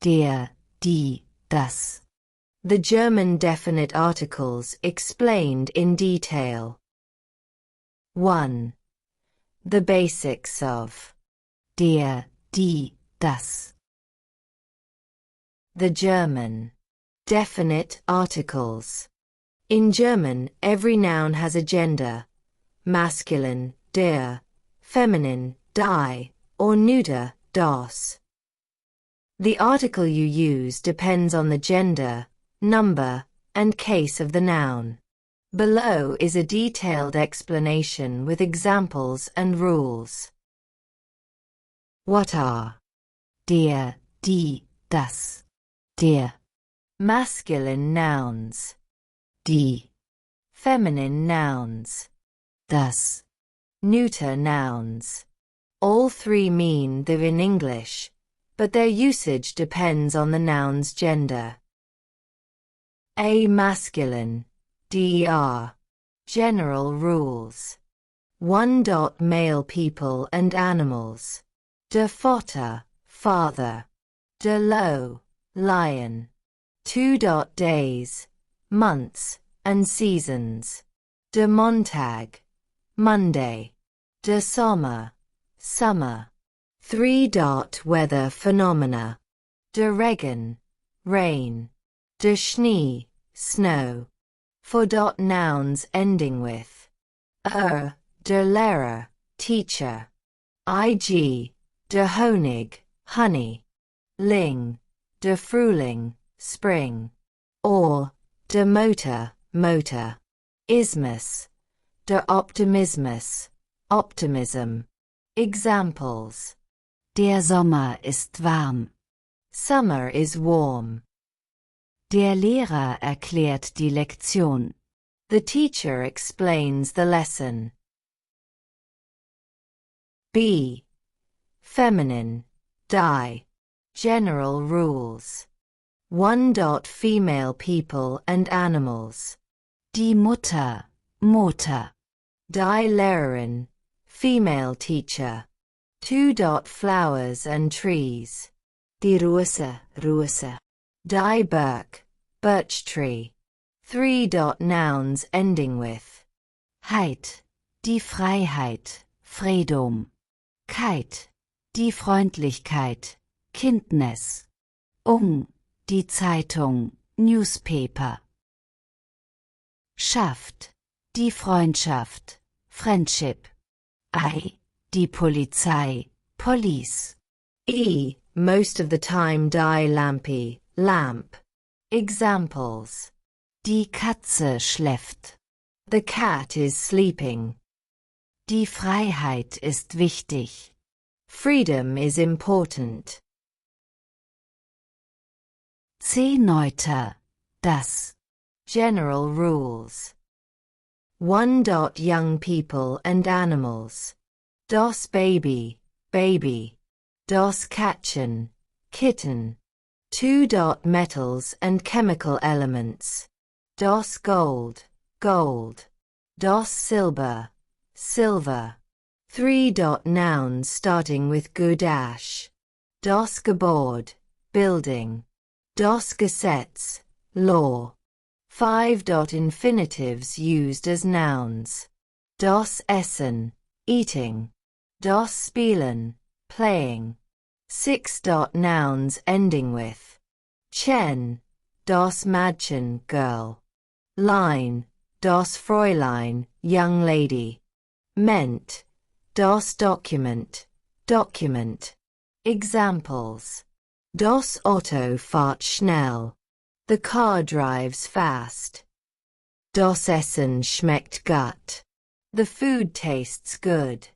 der, die, das. The German definite articles explained in detail. 1. The basics of Der, die, das. The German definite articles. In German, every noun has a gender: masculine, der, feminine, die, or neuter, das. The article you use depends on the gender, number, and case of the noun. Below is a detailed explanation with examples and rules. What are Der, die, das. Der, masculine nouns? die, Feminine nouns? das. Neuter nouns? All three mean the in English, but their usage depends on the noun's gender. A. Masculine, der. General rules. 1. Male people and animals. Der Vater, father. Der Löwe, lion. 2. Days, months, and seasons. Der Montag, Monday. Der Sommer, summer. 3. Weather phenomena. Der Regen, rain. Der Schnee, snow. 4. Nouns ending with der Lehrer, teacher. Ig, der Honig, honey. Ling, der Frühling, spring. Or, der Motor, motor. Ismus, der Optimismus, optimism. Examples: Der Sommer ist warm. Summer is warm. Der Lehrer erklärt die Lektion. The teacher explains the lesson. B. Feminine, die. General rules. 1. Female people and animals. Die Mutter, Mutter. Die Lehrerin, female teacher. 2. Flowers and trees. Die Rose, Rose. Die Birk, birch tree. 3. Nouns ending with Heit, die Freiheit, Freedom. Keit, die Freundlichkeit, Kindness. Die Zeitung, newspaper. Schaft, die Freundschaft, friendship. Ei, die Polizei, police. E. Most of the time die Lampe, lamp. Examples: Die Katze schläft. The cat is sleeping. Die Freiheit ist wichtig. Freedom is important. C. Neuter, das. General rules. 1. Young people and animals. Das Baby, baby. Das Kätzchen, kitten. 2. Metals and chemical elements. Das Gold, gold. Das Silber, silver. 3. Nouns starting with Gudash. Das Gebäude, building. Das Gesetz, law. 5. Infinitives used as nouns. Das Essen, eating. Das Spielen, playing. 6. Nouns ending with chen. Das Mädchen, girl. Line, das Fräulein, young lady. Meant, das Document, document. Examples: Das Auto fährt schnell. The car drives fast. Das Essen schmeckt gut. The food tastes good.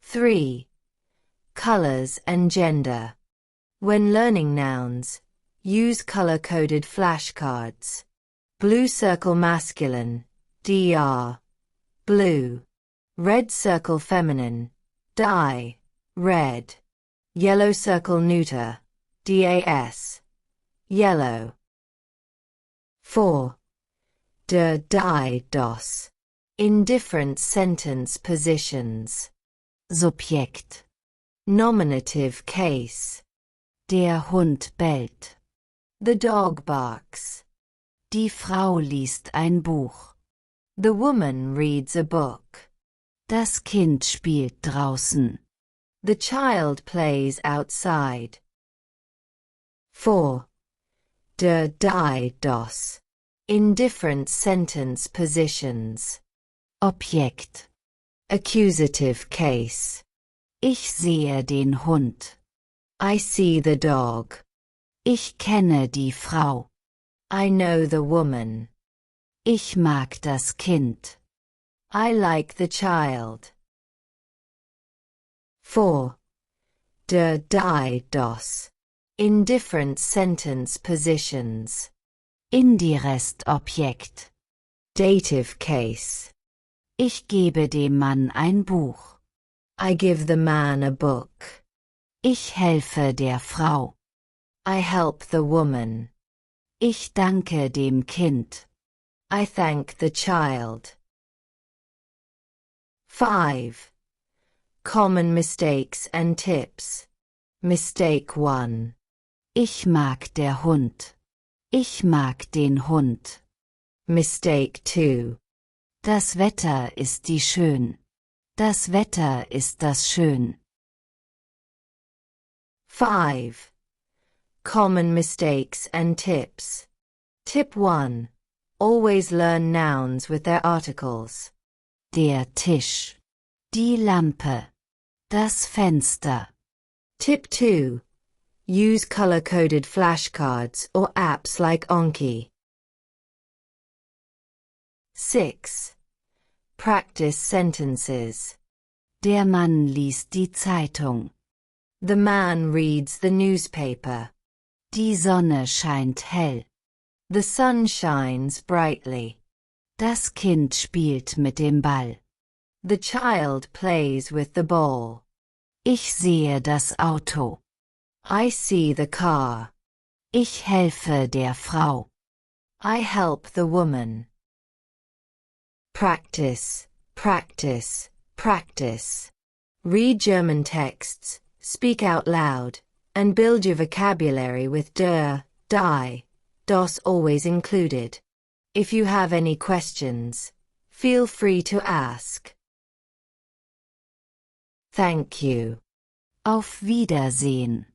3. Colors and gender. When learning nouns, use color-coded flashcards. Blue circle masculine, dr. Blue. Red circle feminine, die. Red. Yellow circle neuter, das. Yellow. 4. Der, die, das. In different sentence positions. Subjekt. Nominative case. Der Hund bellt. The dog barks. Die Frau liest ein Buch. The woman reads a book. Das Kind spielt draußen. The child plays outside. 4. Der, die, das. In different sentence positions. Objekt. Accusative case. Ich sehe den Hund. I see the dog. Ich kenne die Frau. I know the woman. Ich mag das Kind. I like the child. 4. Der, die, das. In different sentence positions. Indirest-Objekt. Dative case. Ich gebe dem Mann ein Buch. I give the man a book. Ich helfe der Frau. I help the woman. Ich danke dem Kind. I thank the child. 5. Common mistakes and tips. Mistake 1. Ich mag der Hund. Ich mag den Hund. Mistake 2. Das Wetter ist die schön. Das Wetter ist das schön. 5. Common mistakes and tips. Tip 1. Always learn nouns with their articles. Der Tisch. Die Lampe. Das Fenster. Tip 2. Use color-coded flashcards or apps like Anki. 6. Practice sentences. Der Mann liest die Zeitung. The man reads the newspaper. Die Sonne scheint hell. The sun shines brightly. Das Kind spielt mit dem Ball. The child plays with the ball. Ich sehe das Auto. I see the car. Ich helfe der Frau. I help the woman. Practice, practice, practice. Read German texts, speak out loud, and build your vocabulary with der, die, das always included. If you have any questions, feel free to ask. Thank you. Auf Wiedersehen.